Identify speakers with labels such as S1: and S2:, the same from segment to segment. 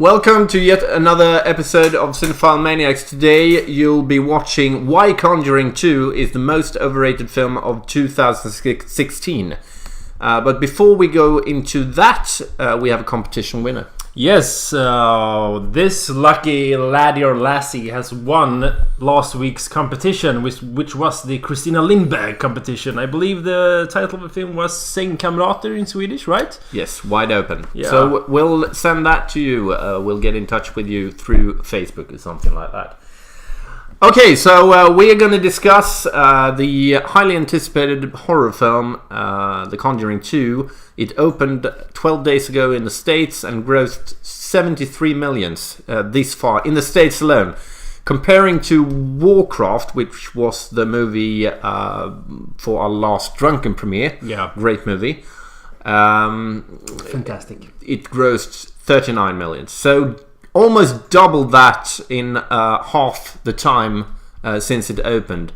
S1: Welcome to yet another episode of Cinephile Maniacs. Today you'll be watching why Conjuring 2 is the most overrated film of 2016. But before we go into that, we have a competition winner.
S2: Yes, this lucky laddie or lassie has won last week's competition, which was the Christina Lindberg competition. I believe the title of the film was Sängkamrater in Swedish, right?
S1: Yes, wide open.
S2: Yeah.
S1: So we'll send that to you. We'll get in touch with you through Facebook or something like that. Okay, so we are going to discuss the highly anticipated horror film, The Conjuring 2. It opened 12 days ago in the States and grossed 73 million this far, in the States alone. Comparing to Warcraft, which was the movie for our last Drunken premiere.
S2: Yeah.
S1: Great movie.
S2: Fantastic.
S1: It grossed 39 million. So almost double that in half the time since it opened.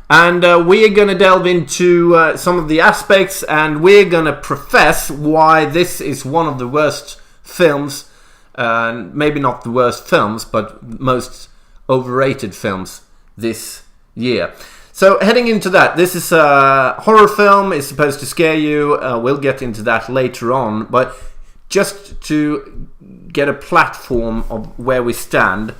S1: And we are going to delve into some of the aspects, and we're going to profess why this is one of the worst films, maybe not the worst films, but most overrated films this year. So heading into that, this is a horror film. It's supposed to scare you. We'll get into that later on, but just to get a platform of where we stand,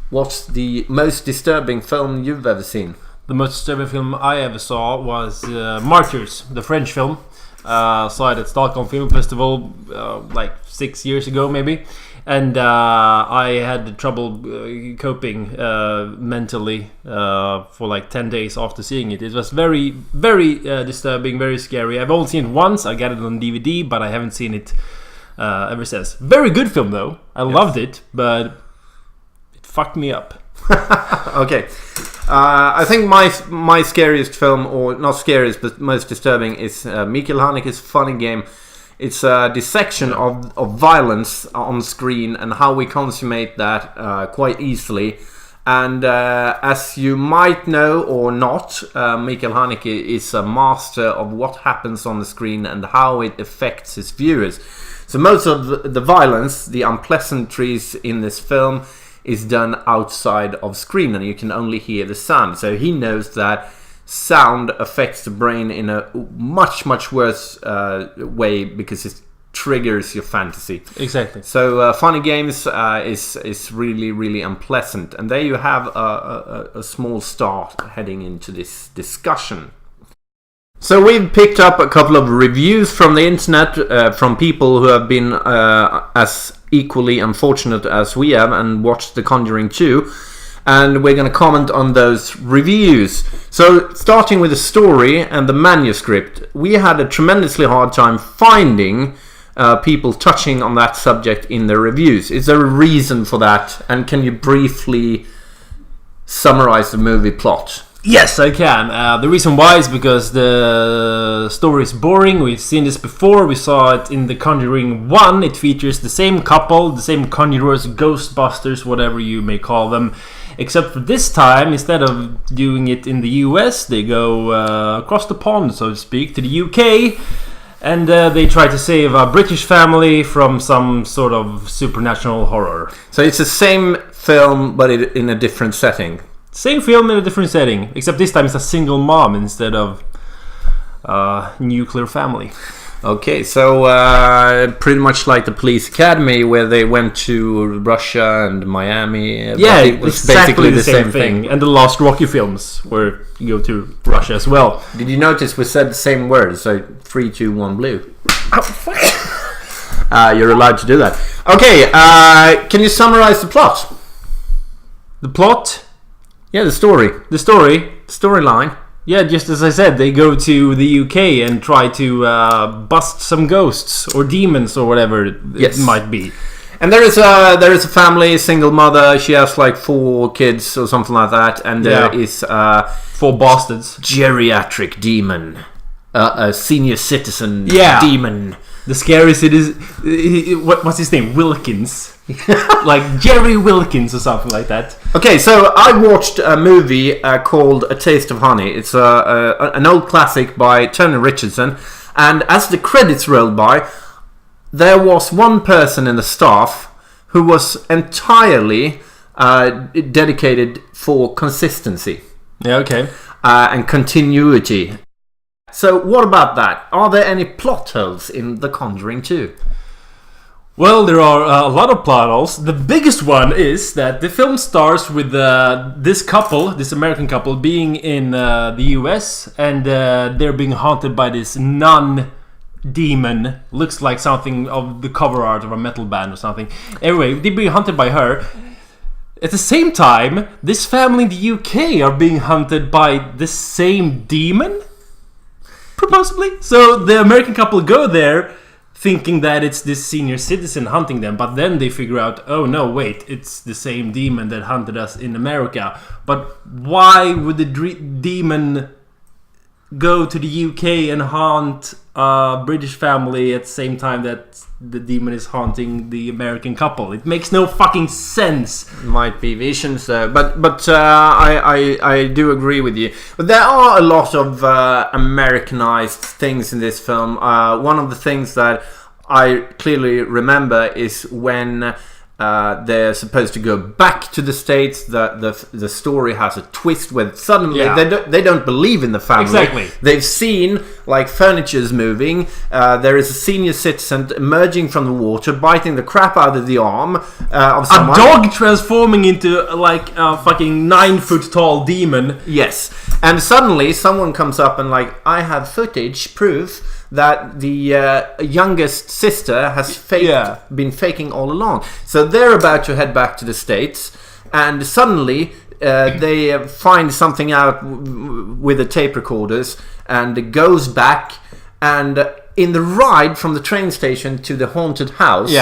S1: what's the most disturbing film you've ever seen?
S2: The most disturbing film I ever saw was Martyrs, the French film. Saw it at Stockholm Film Festival like 6 years ago maybe. And I had trouble coping mentally for like 10 days after seeing it. It was very, very disturbing, very scary. I've only seen it once. I got it on DVD, but I haven't seen it ever since. Very good film though. I loved it, but it fucked me up.
S1: Okay. I think my scariest film, or not scariest, but most disturbing, is Mikael Haneke's Funny Game. It's a dissection of violence on screen and how we consummate that quite easily. And as you might know or not, Mikael Haneke is a master of what happens on the screen and how it affects his viewers. So most of the violence, the unpleasantries in this film, is done outside of screen, and you can only hear the sound. So he knows that sound affects the brain in a much, much worse way, because it triggers your fantasy.
S2: Exactly.
S1: So Funny Games is really, really unpleasant. And there you have a small start heading into this discussion. So we've picked up a couple of reviews from the internet from people who have been as equally unfortunate as we have and watched The Conjuring 2, and we're going to comment on those reviews. So starting with the story and the manuscript, we had a tremendously hard time finding people touching on that subject in their reviews. Is there a reason for that, and can you briefly summarize the movie plot?
S2: Yes, I can. The reason why is because the story is boring. We've seen this before. We saw it in The Conjuring 1. It features the same couple, the same conjurers, ghostbusters, whatever you may call them. Except for this time, instead of doing it in the US, they go across the pond, so to speak, to the UK. And they try to save a British family from some sort of supernatural horror.
S1: So it's the same film, but in a different setting.
S2: Same film in a different setting, except this time it's a single mom instead of nuclear family.
S1: Okay, so pretty much like the Police Academy, where they went to Russia and Miami.
S2: Yeah,
S1: it was
S2: exactly the same thing. And the last Rocky films, where you go to Russia as well.
S1: Did you notice we said the same words? So 3, 2, 1, blue.
S2: Oh, fuck.
S1: You're allowed to do that. Okay, can you summarize the plot?
S2: The plot?
S1: Yeah, the story.
S2: The story?
S1: Storyline.
S2: Yeah, just as I said, they go to the UK and try to bust some ghosts or demons or whatever it might be.
S1: And there is a family, single mother. She has like 4 kids or something like that, and there is
S2: 4 bastards.
S1: Geriatric demon, a senior citizen demon.
S2: The scariest it is. What's his name? Wilkins. Like Jerry Wilkins or something like that.
S1: Okay, so I watched a movie called A Taste of Honey. It's an old classic by Tony Richardson. And as the credits rolled by, there was one person in the staff who was entirely dedicated for consistency.
S2: Yeah, okay.
S1: And continuity. So what about that? Are there any plot holes in The Conjuring 2?
S2: Well, there are a lot of plot holes. The biggest one is that the film starts with this American couple, being in the US, and they're being haunted by this nun demon. Looks like something of the cover art of a metal band or something. Anyway, they're being haunted by her. At the same time, this family in the UK are being hunted by the same demon, possibly. So the American couple go there thinking that it's this senior citizen hunting them, but then they figure out, oh no, wait, it's the same demon that hunted us in America. But why would the demon go to the UK and haunt a British family at the same time that the demon is haunting the American couple? It makes no fucking sense.
S1: Might be visions, but I do agree with you. But there are a lot of Americanized things in this film. One of the things that I clearly remember is when they're supposed to go back to the States. The story has a twist where suddenly they don't believe in the family.
S2: Exactly.
S1: They've seen like furniture's moving. There is a senior citizen emerging from the water, biting the crap out of the arm of someone.
S2: A dog transforming into like a fucking 9-foot tall demon.
S1: Yes, and suddenly someone comes up and like, I have footage, proof that the youngest sister has been faking all along. So they're about to head back to the States, and suddenly they find something out with the tape recorders, and it goes back, and in the ride from the train station to the haunted house,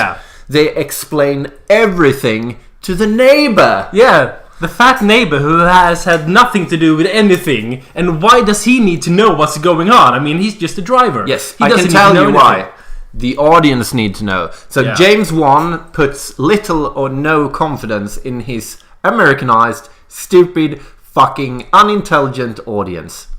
S1: they explain everything to the neighbor.
S2: Yeah. The fat neighbor who has had nothing to do with anything, and why does he need to know what's going on? I mean, he's just a driver.
S1: Yes,
S2: he
S1: I
S2: doesn't
S1: can tell you
S2: anything.
S1: why. The audience need to know. So James Wan puts little or no confidence in his Americanized, stupid, fucking unintelligent audience.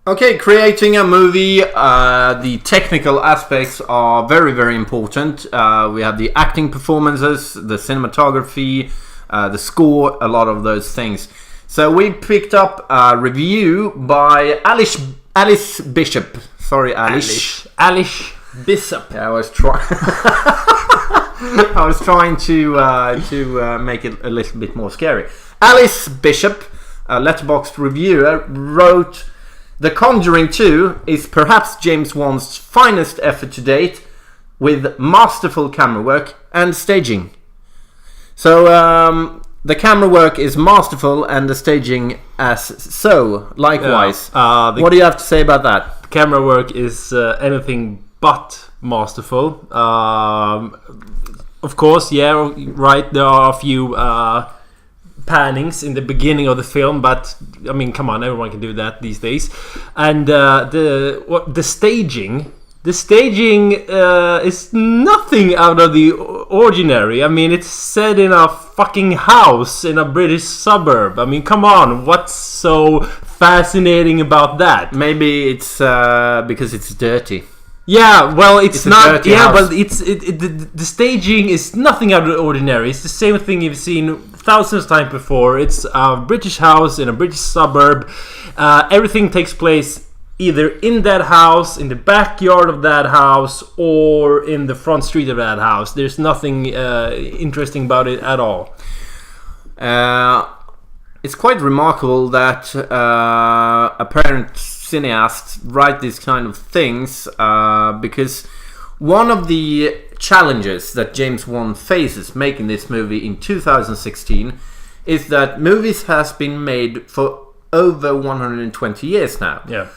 S1: Okay, creating a movie, the technical aspects are very, very important. We have the acting performances, the cinematography, the score, a lot of those things. So we picked up a review by Alice Bishop. Sorry, Alice
S2: Bishop.
S1: Yeah, I was trying to make it a little bit more scary. Alice Bishop, a Letterboxd reviewer, wrote, "The Conjuring 2 is perhaps James Wan's finest effort to date, with masterful camera work and staging." So the camera work is masterful and the staging as so. Likewise, what do you have to say about that?
S2: The camera work is anything but masterful. Of course, right. There are a few pannings in the beginning of the film, but I mean, come on, everyone can do that these days. And the staging. The staging is nothing out of the ordinary. I mean, it's set in a fucking house in a British suburb. I mean, come on, what's so fascinating about that?
S1: Maybe it's because it's dirty.
S2: Yeah, well, it's not. Yeah,
S1: house.
S2: but the staging is nothing out of the ordinary. It's the same thing you've seen thousands of times before. It's a British house in a British suburb. Everything takes place either in that house, in the backyard of that house, or in the front street of that house. There's nothing interesting about it at all.
S1: It's quite remarkable that apparent cineasts write these kind of things, because one of the challenges that James Wan faces making this movie in 2016 is that movies has been made for over 120 years now.
S2: Yeah.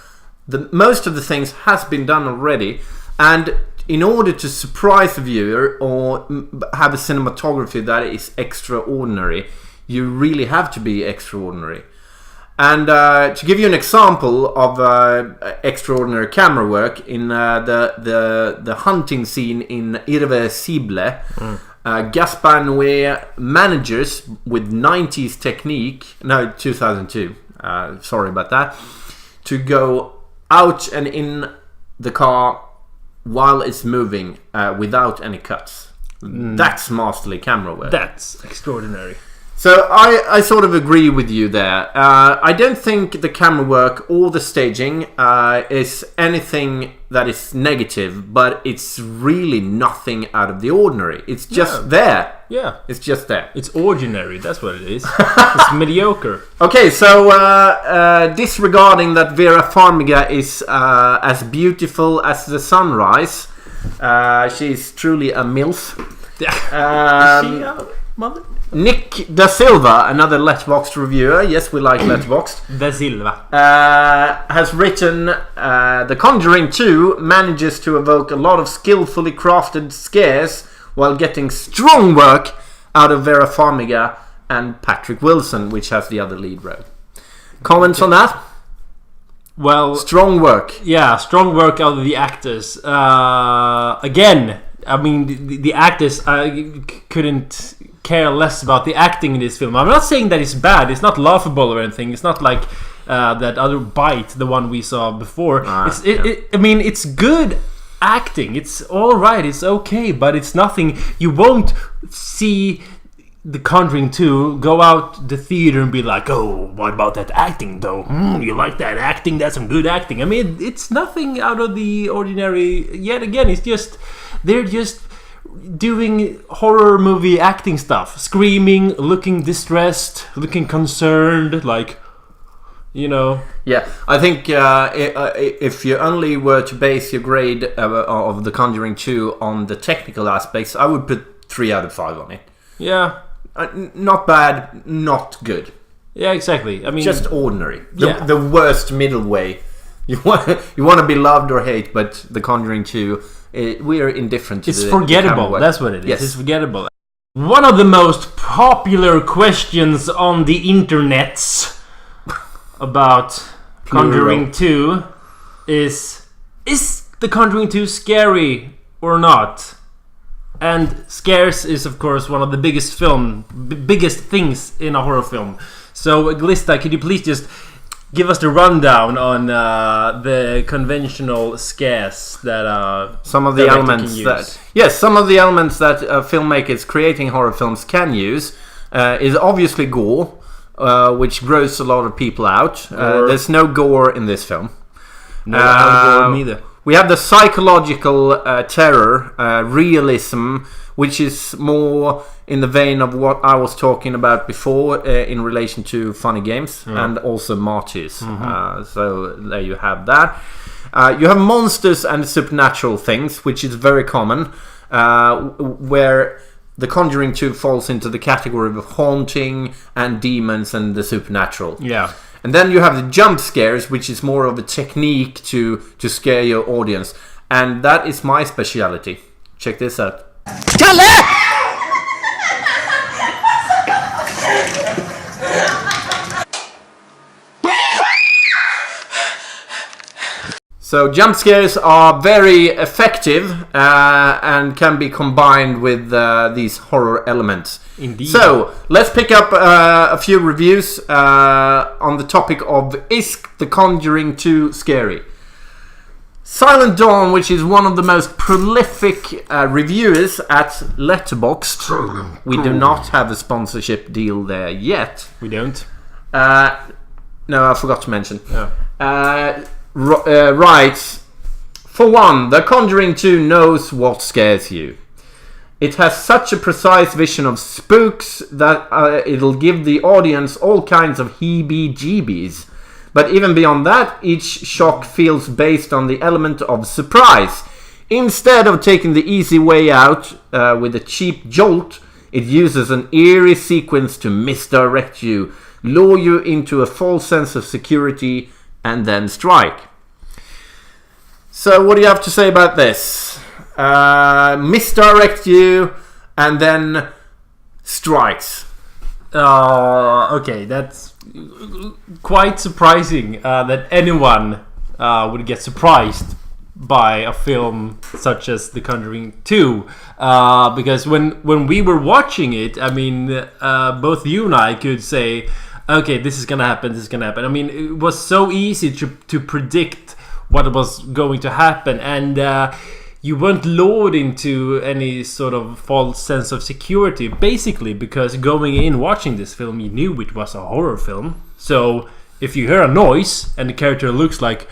S1: Most of the things has been done already, and in order to surprise the viewer or have a cinematography that is extraordinary, you really have to be extraordinary. And to give you an example of extraordinary camera work, in the hunting scene in Irreversible, Gaspar Noé manages with 90s technique, no, 2002, sorry about that, to go out and in the car while it's moving without any cuts. That's masterly camera work.
S2: That's extraordinary.
S1: So I sort of agree with you there. I don't think the camera work or the staging is anything that is negative, but it's really nothing out of the ordinary. It's just there.
S2: Yeah.
S1: It's just there.
S2: It's ordinary, that's what it is. It's mediocre.
S1: Okay, so disregarding that Vera Farmiga is as beautiful as the sunrise, she's truly a MILF.
S2: Is she a mother?
S1: Nick Da Silva, another Letterboxd reviewer, yes, we like Letterboxd,
S2: Da Silva,
S1: has written The Conjuring 2 manages to evoke a lot of skillfully crafted scares while getting strong work out of Vera Farmiga and Patrick Wilson, which has the other lead role. Comments on that?
S2: Well,
S1: strong work.
S2: Yeah, strong work out of the actors. Again, I mean, the actors couldn't care less about the acting in this film. I'm not saying that it's bad. It's not laughable or anything. It's not like that other Bite, the one we saw before. I mean, it's good acting. It's all right. It's okay, but it's nothing. You won't see The Conjuring 2 go out the theater and be like, oh, what about that acting though? You like that acting? That's some good acting. I mean, it's nothing out of the ordinary. Yet again, it's just they're just doing horror movie acting stuff, screaming, looking distressed, looking concerned, like, you know.
S1: Yeah, I think if you only were to base your grade of The Conjuring 2 on the technical aspects, I would put 3 out of 5 on it.
S2: Yeah.
S1: Not bad, not good.
S2: Yeah, exactly. I mean,
S1: just ordinary. The worst middle way. You want to be loved or hate, but The Conjuring 2, we are indifferent to
S2: it's forgettable. That's what it is.
S1: Yes.
S2: It's forgettable. One of the most popular questions on the internets about Conjuring 2 is The Conjuring 2 scary or not? And scares is, of course, one of the biggest things in a horror film. So, Glista, could you please just give us the rundown on the conventional scares that
S1: some of the elements some of the elements that filmmakers creating horror films can use is obviously gore, which grows a lot of people out. There's no gore in this film.
S2: No gore neither.
S1: We have the psychological terror, realism, which is more in the vein of what I was talking about before in relation to Funny Games and also Martyrs. So there you have that. You have monsters and supernatural things, which is very common, where The Conjuring 2 falls into the category of haunting and demons and the supernatural.
S2: Yeah.
S1: And then you have the jump scares, which is more of a technique to scare your audience. And that is my speciality. Check this out. So jump scares are very effective and can be combined with these horror elements.
S2: Indeed.
S1: So let's pick up a few reviews on the topic of is The Conjuring 2 scary? Silent Dawn, which is one of the most prolific reviewers at Letterboxd. We do not have a sponsorship deal there yet.
S2: We don't.
S1: No, I forgot to mention.
S2: Yeah.
S1: Writes, for one, The Conjuring 2 knows what scares you. It has such a precise vision of spooks that it'll give the audience all kinds of heebie-jeebies. But even beyond that, each shock feels based on the element of surprise. Instead of taking the easy way out with a cheap jolt, it uses an eerie sequence to misdirect you, lure you into a false sense of security, and then strike. So what do you have to say about this? Misdirect you and then strikes.
S2: Okay, that's quite surprising that anyone would get surprised by a film such as The Conjuring 2, because when we were watching it, I mean, both you and I could say, okay, this is gonna happen. I mean, it was so easy to predict what was going to happen, and you weren't lured into any sort of false sense of security, basically, because going in watching this film, you knew it was a horror film. So if you hear a noise and the character looks like,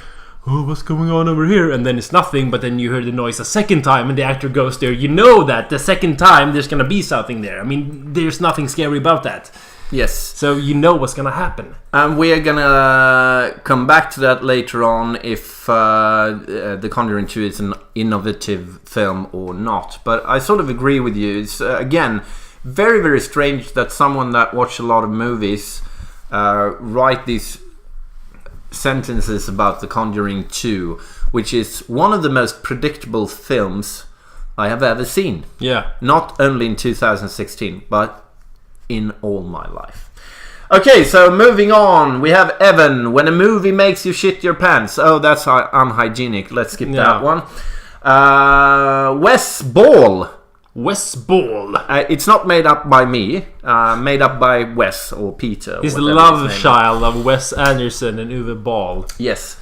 S2: oh, what's going on over here? And then it's nothing, but then you hear the noise a second time and the actor goes there. You know that the second time there's going to be something there. I mean, there's nothing scary about that.
S1: Yes.
S2: So you know what's going to happen.
S1: And we are going to come back to that later on if The Conjuring 2 is an innovative film or not. But I sort of agree with you. It's, again, very, very strange that someone that watched a lot of movies write these sentences about The Conjuring 2, which is one of the most predictable films I have ever seen.
S2: Yeah.
S1: Not only in 2016, but in all my life. Okay, so moving on, we have Evan. When a movie makes you shit your pants. Oh, that's unhygienic. Let's skip that one. Wes Ball.
S2: Wes Ball.
S1: It's not made up by me. Made up by Wes or Peter.
S2: He's the love child of Wes Anderson and Uwe Ball.
S1: Yes.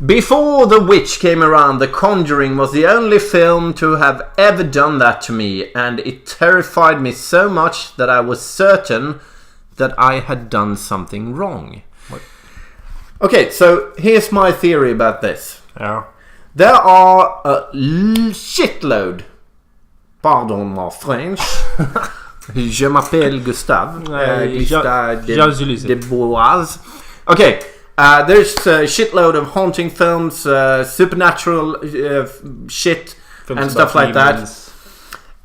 S1: Before The Witch came around, The Conjuring was the only film to have ever done that to me, and it terrified me so much that I was certain that I had done something wrong. What? Okay, so here's my theory about this.
S2: Yeah.
S1: There are a shitload, pardon my French, je m'appelle Gustave, Gustave de Boaz. Okay. There's a shitload of haunting films, supernatural shit, films and stuff like that.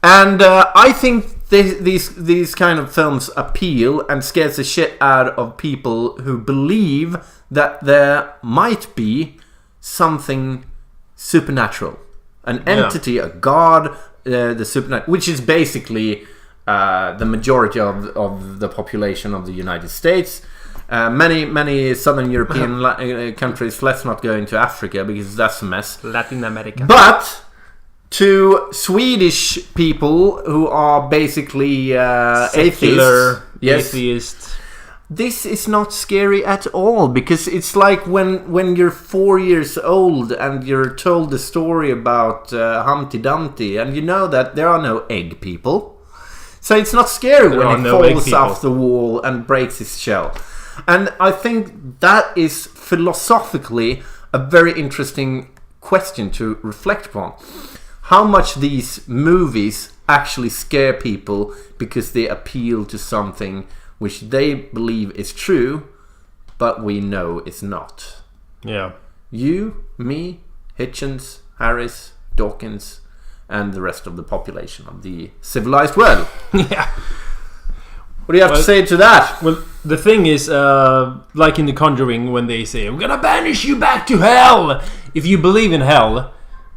S1: And I think these kind of films appeal and scares the shit out of people who believe that there might be something supernatural, an entity, a god, the supernatural, which is basically the majority of the population of the United States. Many Southern European countries. Let's not go into Africa because that's a mess.
S2: Latin America.
S1: But to Swedish people who are basically
S2: secular,
S1: atheist, this is not scary at all, because it's like when you're 4 years old and you're told the story about Humpty Dumpty, and you know that there are no egg people, so it's not scary when he falls off the wall and breaks his shell. And I think that is philosophically a very interesting question to reflect upon. How much these movies actually scare people because they appeal to something which they believe is true, but we know it's not.
S2: Yeah.
S1: You, me, Hitchens, Harris, Dawkins, and the rest of the population of the civilized world.
S2: Yeah.
S1: What do you have to say to that?
S2: Well, the thing is, like in The Conjuring, when they say, I'm gonna banish you back to hell! If you believe in hell,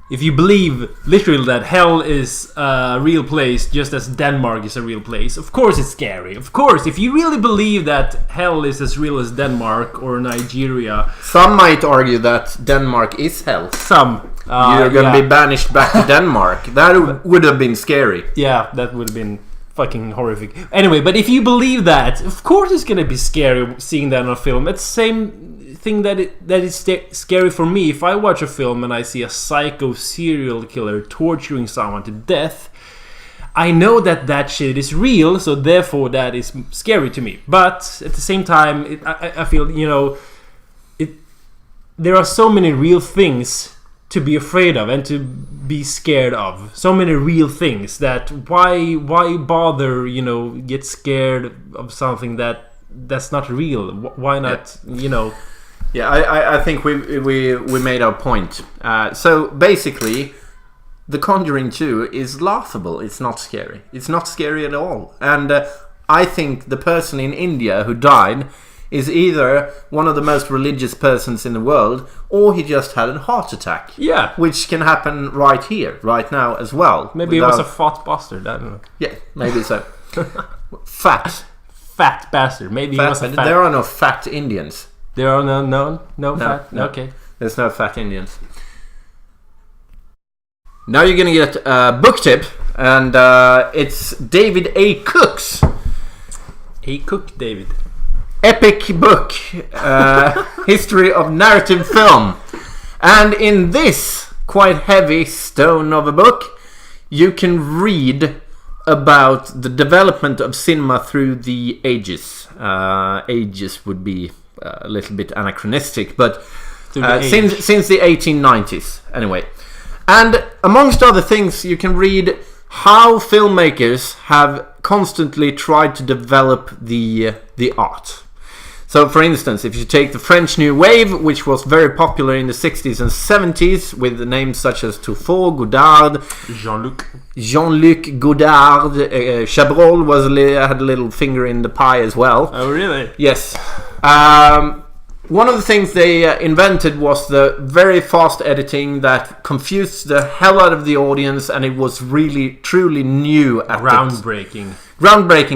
S2: if you believe literally that hell is a real place, just as Denmark is a real place, of course it's scary. Of course, if you really believe that hell is as real as Denmark or Nigeria...
S1: Some might argue that Denmark is hell.
S2: Some.
S1: You're gonna be banished back to Denmark. That would have been scary.
S2: Yeah, that would have been fucking horrific. Anyway, but if you believe that, of course it's gonna be scary seeing that on a film. It's the same thing that is scary for me. If I watch a film and I see a psycho serial killer torturing someone to death, I know that shit is real, so therefore that is scary to me. But at the same time, I feel, there are so many real things to be afraid of and to be scared of. So many real things that why bother, get scared of something that's not real? Why not,
S1: Yeah, I think we made our point. So basically, The Conjuring 2 is laughable. It's not scary. It's not scary at all. And I think the person in India who died is either one of the most religious persons in the world, or he just had a heart attack.
S2: Yeah.
S1: Which can happen right here, right now as well.
S2: Maybe he was a fat bastard, I don't know.
S1: Yeah, maybe so. Fat
S2: bastard. Maybe he was a fat...
S1: There are no fat Indians.
S2: There are no fat?
S1: No.
S2: Okay.
S1: There's no fat Indians. Now you're gonna get a book tip, and it's David A. Cook's.
S2: A. Cook, David.
S1: Epic book, History of Narrative Film. And in this quite heavy stone of a book, you can read about the development of cinema through the ages. Ages would be a little bit anachronistic, but since the 1890s, anyway. And amongst other things, you can read how filmmakers have constantly tried to develop the art. So, for instance, if you take the French New Wave, which was very popular in the 60s and 70s, with the names such as Truffaut, Godard, Jean-Luc Godard, Chabrol had a little finger in the pie as well.
S2: Oh, really?
S1: Yes. One of the things they invented was the very fast editing that confused the hell out of the audience, and it was really, truly new. Groundbreaking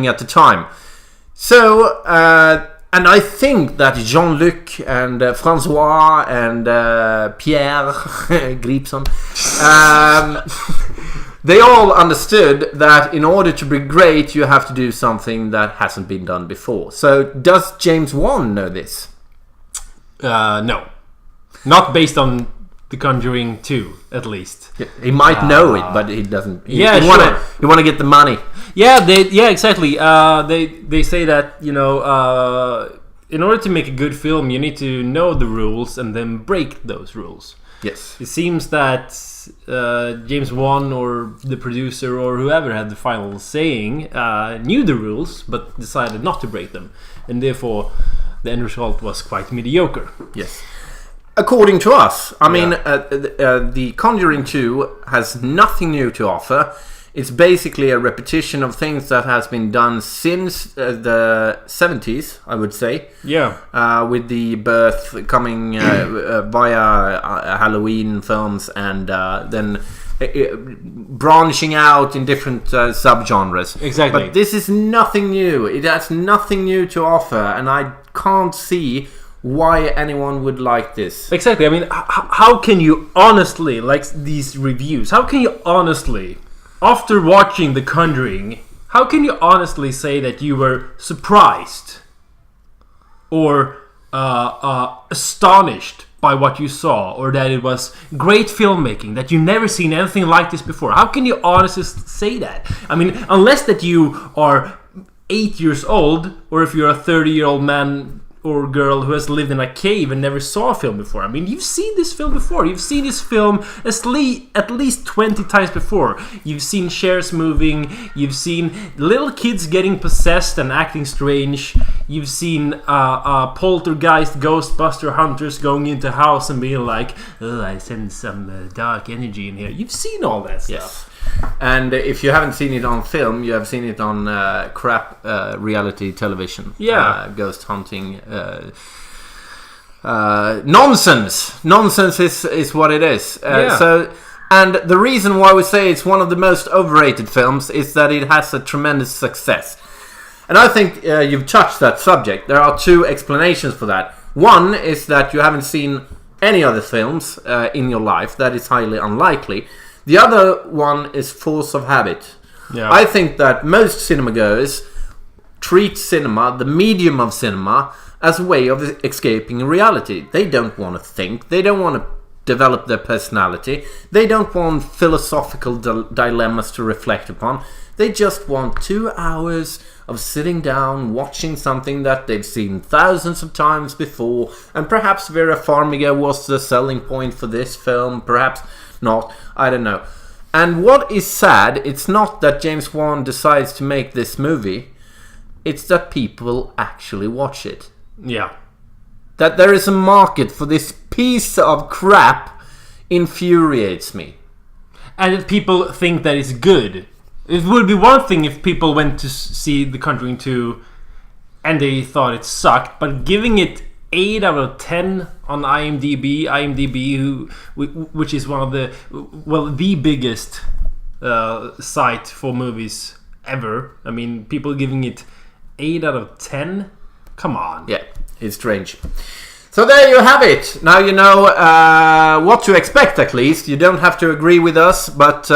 S1: at the time. So, and I think that Jean-Luc and François and Pierre Gripson, they all understood that in order to be great, you have to do something that hasn't been done before. So, does James Wan know this?
S2: No. Not based on The Conjuring 2, at least.
S1: He might know it, but he doesn't. He
S2: sure.
S1: You want to get the money.
S2: Yeah, exactly. They say that, in order to make a good film, you need to know the rules and then break those rules.
S1: Yes.
S2: It seems that James Wan or the producer or whoever had the final saying knew the rules but decided not to break them, and therefore the end result was quite mediocre.
S1: Yes. According to us, I mean, The Conjuring 2 has nothing new to offer. It's basically a repetition of things that has been done since the 70s, I would say.
S2: Yeah.
S1: With the birth coming via Halloween films and then branching out in different subgenres.
S2: Exactly.
S1: But this is nothing new. It has nothing new to offer, and I can't see why anyone would like this.
S2: Exactly. I mean, how can you honestly, like these reviews, how can you honestly, after watching The Conjuring, how can you honestly say that you were surprised or astonished by what you saw, or that it was great filmmaking, that you've never seen anything like this before? How can you honestly say that? I mean, unless that you are 8 years old, or if you're a 30-year-old man or girl who has lived in a cave and never saw a film before. I mean, you've seen this film before. You've seen this film at least 20 times before. You've seen chairs moving. You've seen little kids getting possessed and acting strange. You've seen poltergeist, ghostbuster hunters going into a house and being like, "Oh, I sense some dark energy in here." You've seen all that stuff.
S1: Yes. And if you haven't seen it on film, you have seen it on crap reality television.
S2: Yeah.
S1: Ghost hunting. Nonsense. Nonsense is what it is. So, and the reason why we say it's one of the most overrated films is that it has a tremendous success. And I think you've touched that subject. There are two explanations for that. One is that you haven't seen any other films in your life. That is highly unlikely. The other one is force of habit.
S2: Yeah.
S1: I think that most cinema goers treat cinema, the medium of cinema, as a way of escaping reality. They don't want to think. They don't want to develop their personality. They don't want philosophical dilemmas to reflect upon. They just want 2 hours of sitting down, watching something that they've seen thousands of times before. And perhaps Vera Farmiga was the selling point for this film. Perhaps not. I don't know. And what is sad, it's not that James Wan decides to make this movie. It's that people actually watch it.
S2: Yeah.
S1: That there is a market for this piece of crap infuriates me.
S2: And if people think that it's good. It would be one thing if people went to see The Conjuring 2 and they thought it sucked, but giving it 8 out of 10 on IMDb, which is one of the biggest site for movies ever. I mean, people giving it 8 out of 10. Come on.
S1: Yeah, it's strange. So there you have it. Now you know what to expect, at least. You don't have to agree with us, but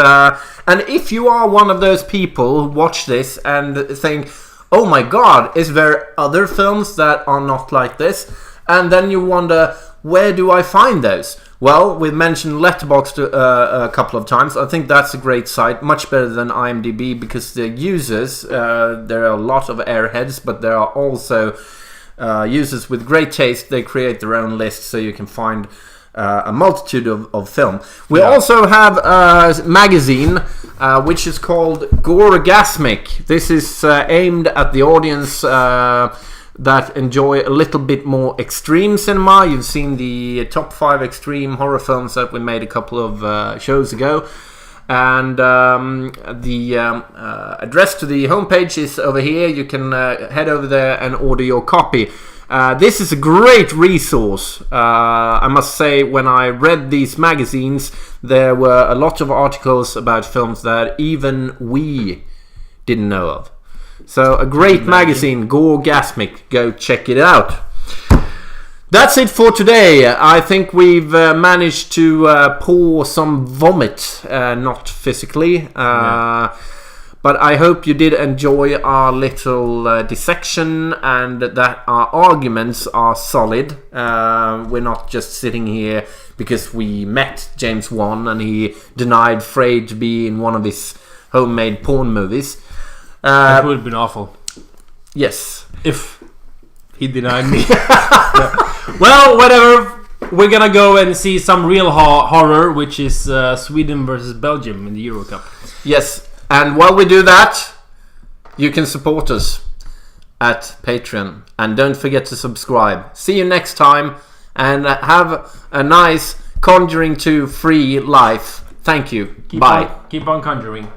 S1: and if you are one of those people who watch this and think, "Oh my God, is there other films that are not like this?" And then you wonder, where do I find those? Well, we've mentioned Letterboxd a couple of times. I think that's a great site, much better than IMDb, because the users, there are a lot of airheads, but there are also users with great taste. They create their own list, so you can find a multitude of film. We also have a magazine which is called Goregasmic. This is aimed at the audience that enjoy a little bit more extreme cinema. You've seen the top 5 extreme horror films that we made a couple of shows ago. And the address to the homepage is over here. You can head over there and order your copy. This is a great resource. I must say, when I read these magazines, there were a lot of articles about films that even we didn't know of. So a great magazine, Goregasmic. Go check it out. That's it for today. I think we've managed to pour some vomit, not physically. But I hope you did enjoy our little dissection and that our arguments are solid. We're not just sitting here because we met James Wan and he denied Frey to be in one of his homemade porn movies.
S2: That would have been awful.
S1: Yes.
S2: If he denied me. Well, whatever. We're gonna go and see some real horror, which is Sweden versus Belgium in the Euro Cup.
S1: Yes. And while we do that, you can support us at Patreon. And don't forget to subscribe. See you next time. And have a nice Conjuring 2 free life. Thank you. Bye.
S2: Keep on conjuring.